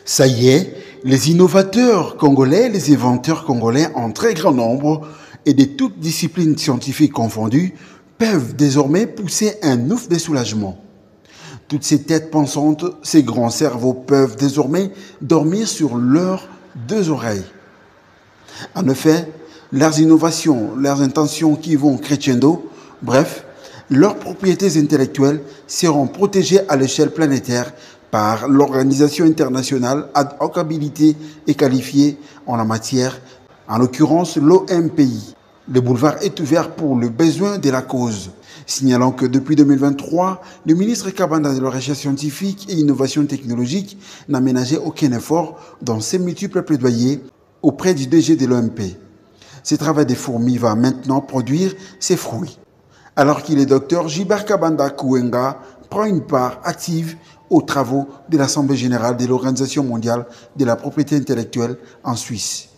Ça y est, les innovateurs congolais, les inventeurs congolais en très grand nombre et de toutes disciplines scientifiques confondues peuvent désormais pousser un ouf de soulagement. Toutes ces têtes pensantes, ces grands cerveaux peuvent désormais dormir sur leurs deux oreilles. En effet, leurs innovations, leurs intentions qui vont crescendo, bref, leurs propriétés intellectuelles seront protégées à l'échelle planétaire par l'Organisation internationale ad hoc habilitée et qualifiée en la matière, en l'occurrence l'OMPI. Le boulevard est ouvert pour le besoin de la cause. Signalant que depuis 2023, le ministre Kabanda de la Recherche scientifique et innovation technologique n'a ménagé aucun effort dans ses multiples plaidoyers auprès du DG de l'OMP. Ce travail des fourmis va maintenant produire ses fruits. Alors qu'il est docteur Gilbert Kabanda Kouenga prend une part active aux travaux de l'Assemblée générale de l'Organisation mondiale de la propriété intellectuelle en Suisse.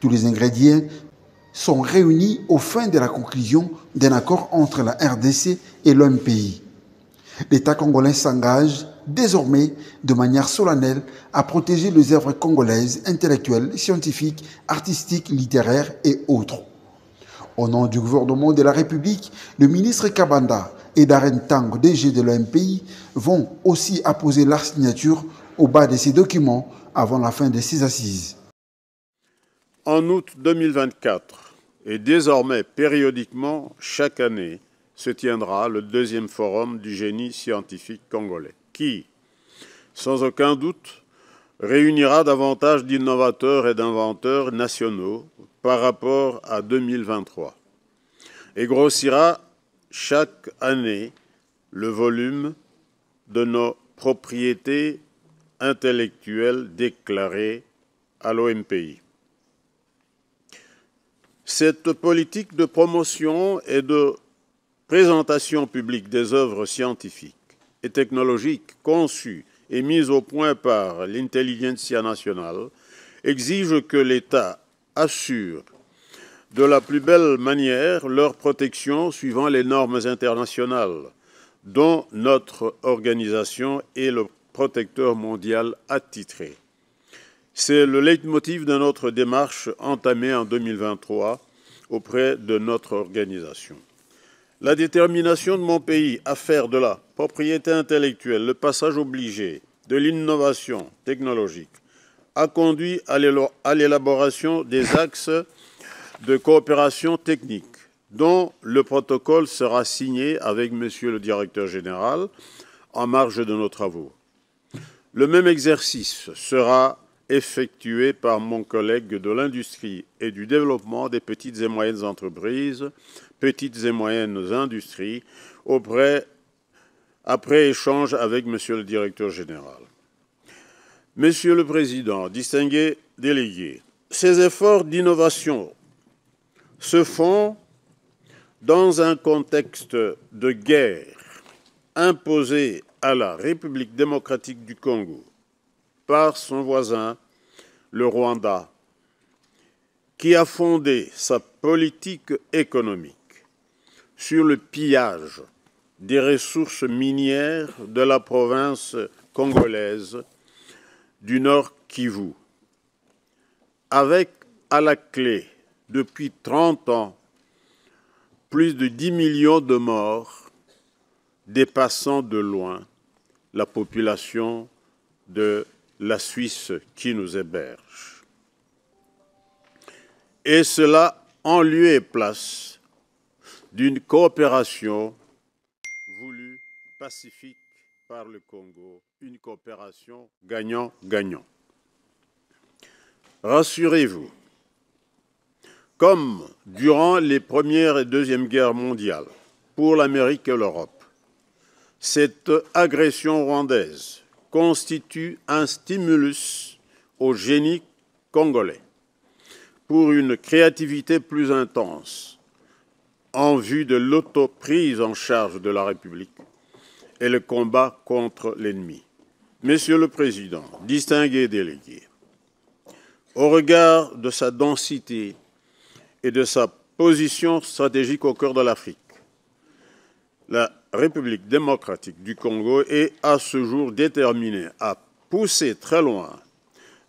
Tous les ingrédients sont réunis au fin de la conclusion d'un accord entre la RDC et l'OMPI. L'État congolais s'engage désormais de manière solennelle à protéger les œuvres congolaises intellectuelles, scientifiques, artistiques, littéraires et autres. Au nom du gouvernement de la République, le ministre Kabanda et Darren Tang, DG de l'OMPI, vont aussi apposer leur signature au bas de ces documents avant la fin de ces assises. En août 2024, et désormais périodiquement chaque année, se tiendra le deuxième forum du génie scientifique congolais, qui, sans aucun doute, réunira davantage d'innovateurs et d'inventeurs nationaux par rapport à 2023 et grossira chaque année le volume de nos propriétés intellectuelles déclarées à l'OMPI. Cette politique de promotion et de présentation publique des œuvres scientifiques et technologiques conçues et mises au point par l'intelligentsia nationale exige que l'État assure de la plus belle manière leur protection suivant les normes internationales dont notre organisation est le protecteur mondial attitré. C'est le leitmotiv de notre démarche entamée en 2023 auprès de notre organisation. La détermination de mon pays à faire de la propriété intellectuelle le passage obligé de l'innovation technologique a conduit à l'élaboration des axes de coopération technique dont le protocole sera signé avec Monsieur le Directeur général en marge de nos travaux. Le même exercice sera effectué par mon collègue de l'industrie et du développement des petites et moyennes entreprises, petites et moyennes industries, après échange avec Monsieur le Directeur général. Monsieur le Président, distingués délégués, ces efforts d'innovation se font dans un contexte de guerre imposé à la République démocratique du Congo par son voisin, le Rwanda, qui a fondé sa politique économique sur le pillage des ressources minières de la province congolaise du Nord Kivu, avec à la clé, depuis 30 ans, plus de 10 millions de morts, dépassant de loin la population de la Suisse qui nous héberge. Et cela en lieu et place d'une coopération voulue pacifique par le Congo, une coopération gagnant-gagnant. Rassurez-vous, comme durant les Premières et Deuxièmes Guerres mondiales, pour l'Amérique et l'Europe, cette agression rwandaise constitue un stimulus au génie congolais pour une créativité plus intense en vue de l'autoprise en charge de la République et le combat contre l'ennemi. Monsieur le Président, distingués délégués, au regard de sa densité et de sa position stratégique au cœur de l'Afrique, la République démocratique du Congo est à ce jour déterminée à pousser très loin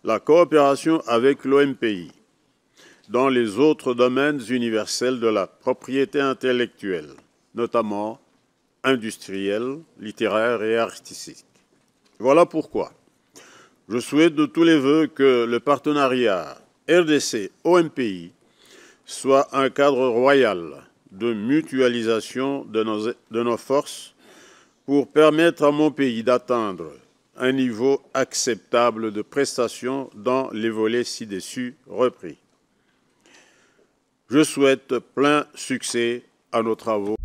la coopération avec l'OMPI dans les autres domaines universels de la propriété intellectuelle, notamment industrielle, littéraire et artistique. Voilà pourquoi je souhaite de tous les vœux que le partenariat RDC-OMPI soit un cadre royal de mutualisation de nos forces pour permettre à mon pays d'atteindre un niveau acceptable de prestations dans les volets ci-dessus repris. Je souhaite plein succès à nos travaux.